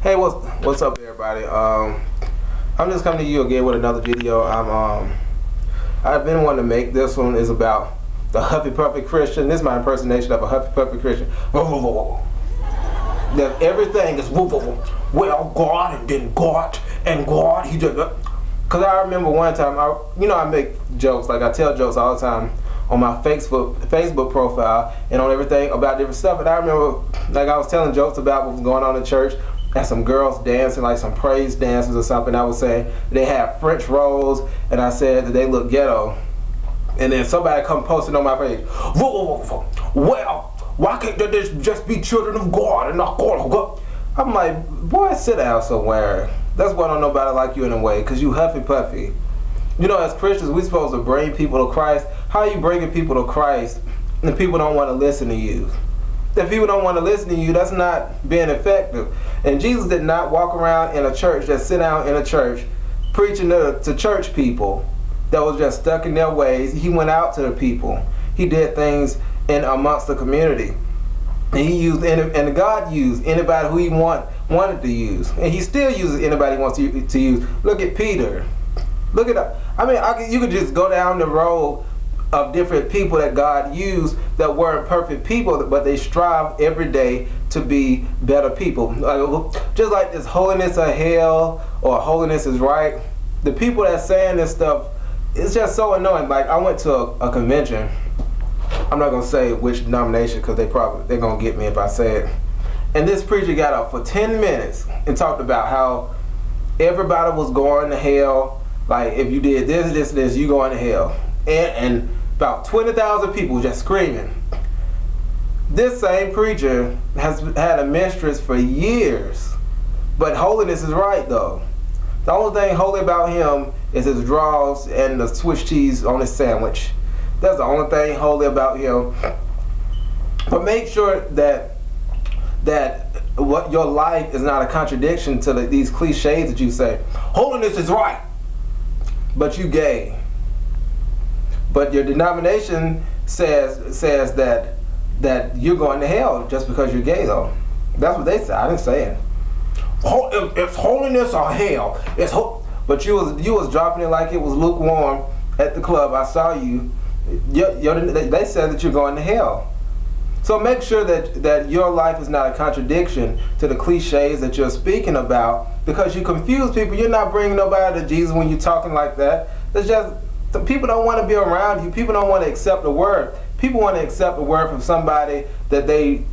Hey, what's up, everybody? I'm just coming to you again with another video. I've been wanting to make this one is about the Huffy Puffy Christian. This is my impersonation of a Huffy Puffy Christian. That everything is well, God and then God and God. He just because I remember one time I make jokes, like I tell jokes all the time on my Facebook profile and on everything about different stuff. And I remember, like, I was telling jokes about what was going on in church, and some girls dancing, like some praise dances or something. I was saying they have French rolls, and I said that they look ghetto. And then somebody come posting on my page, well, why can't they just be children of God and not God of God? I'm like, boy, sit down somewhere. That's why I don't know about it like you in a way, because you Huffy Puffy. You know, as Christians, we're supposed to bring people to Christ. How are you bringing people to Christ and people don't want to listen to you? If people don't want to listen to you, that's not being effective. And Jesus did not walk around in a church, just sit down in a church, preaching to church people that was just stuck in their ways. He went out to the people. He did things in amongst the community. And he used, and God used anybody who he wanted to use. And he still uses anybody he wants to use. Look at Peter. Look at that. I mean, you could just go down the road of different people that God used that weren't perfect people, but they strive every day to be better people. Just like this holiness of hell or holiness is right. The people that saying this stuff, it's just so annoying. Like, I went to a convention. I'm not gonna say which denomination because they're gonna get me if I say it. And this preacher got up for 10 minutes and talked about how everybody was going to hell. Like, if you did this, you going to hell. And about 20,000 people just screaming. This same preacher has had a mistress for years. But holiness is right, though. The only thing holy about him is his draws and the Swiss cheese on his sandwich. That's the only thing holy about him. But make sure that what your life is not a contradiction to these cliches that you say. Holiness is right, but you gay. But your denomination says that you're going to hell just because you're gay, though. That's what they say. I didn't say it. It's holiness or hell. But you was dropping it like it was lukewarm at the club. I saw you. They said that you're going to hell. So make sure that your life is not a contradiction to the cliches that you're speaking about, because you confuse people. You're not bringing nobody to Jesus when you're talking like that. It's just the people don't want to be around you. People don't want to accept the word. People want to accept the word from somebody that they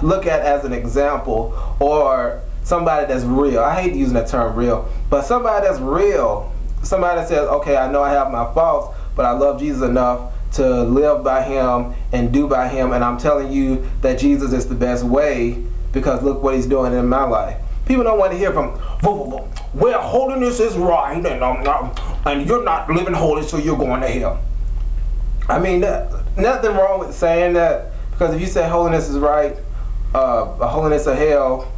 look at as an example, or somebody that's real. I hate using that term real, but somebody that's real. Somebody that says, okay, I know I have my faults, but I love Jesus enough to live by him and do by him, and I'm telling you that Jesus is the best way because look what he's doing in my life. People don't want to hear from, well, holiness is right, and you're not living holy, so you're going to hell. I mean, nothing wrong with saying that, because if you say holiness is right, holiness of hell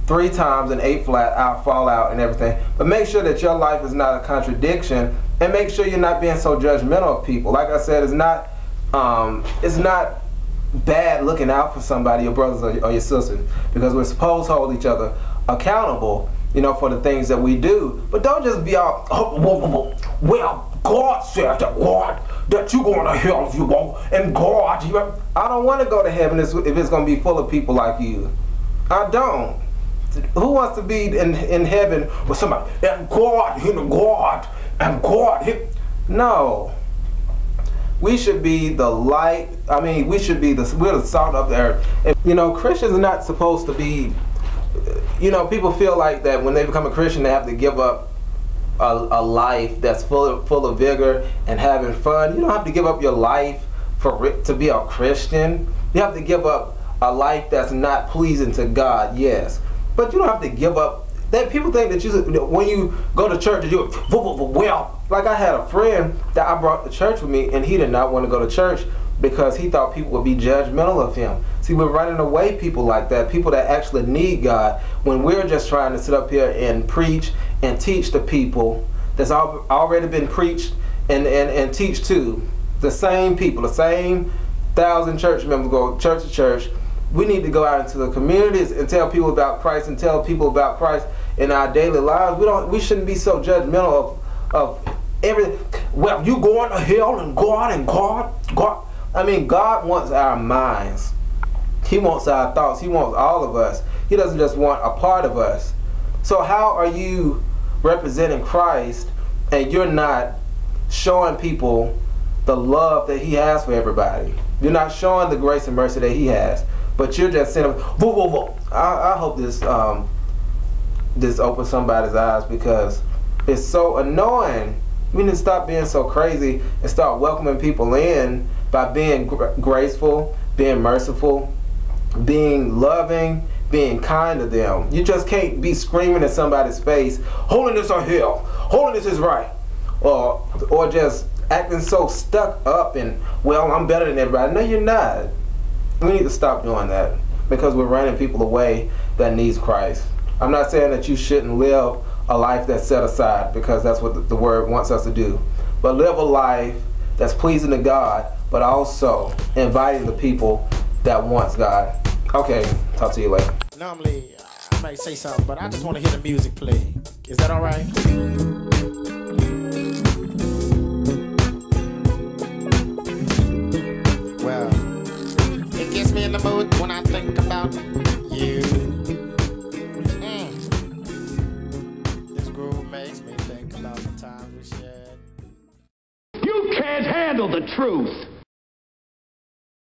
3 times and 8 flat, I'll fall out and everything. But make sure that your life is not a contradiction, and make sure you're not being so judgmental of people. Like I said, it's not bad looking out for somebody, your brothers or your sisters, because we're supposed to hold each other accountable, for the things that we do. But don't just be all, well, God said that you're going to hell if you won't, and God, I don't want to go to heaven if it's going to be full of people like you. I don't. Who wants to be in heaven with somebody, and God, and God, no. We should be the light. I mean, we're the salt of the earth. And, Christians are not supposed to be, people feel like that when they become a Christian, they have to give up a life that's full of vigor and having fun. You don't have to give up your life to be a Christian. You have to give up a life that's not pleasing to God, yes. But you don't have to give up. That people think that when you go to church, that you well, like I had a friend that I brought to church with me, and he did not want to go to church because he thought people would be judgmental of him. See, we're running away people like that, people that actually need God, when we're just trying to sit up here and preach and teach the people that's already been preached and teach to. The same people, the same 1,000 church members go church to church, We need to go out into the communities and tell people about Christ and tell people about Christ in our daily lives. We shouldn't be so judgmental of everything. Well, you going to hell and God. I mean, God wants our minds. He wants our thoughts. He wants all of us. He doesn't just want a part of us. So how are you representing Christ and you're not showing people the love that he has for everybody? You're not showing the grace and mercy that he has, but you're just saying, whoa, whoa, whoa. I hope this opens somebody's eyes, because it's so annoying. We need to stop being so crazy and start welcoming people in by being graceful, being merciful, being loving, being kind to them. You just can't be screaming in somebody's face, holiness or hell, holiness is right, or just acting so stuck up and, well, I'm better than everybody. No, you're not. We need to stop doing that, because we're running people away that needs Christ. I'm not saying that you shouldn't live a life that's set aside, because that's what the word wants us to do, but live a life that's pleasing to God, but also inviting the people that wants God. Okay, talk to you later. Normally, I might say something, but I just want to hear the music play. Is that all right? Well, it gets me in the mood when I think about you. This groove makes me think about the times we shared. You can't handle the truth.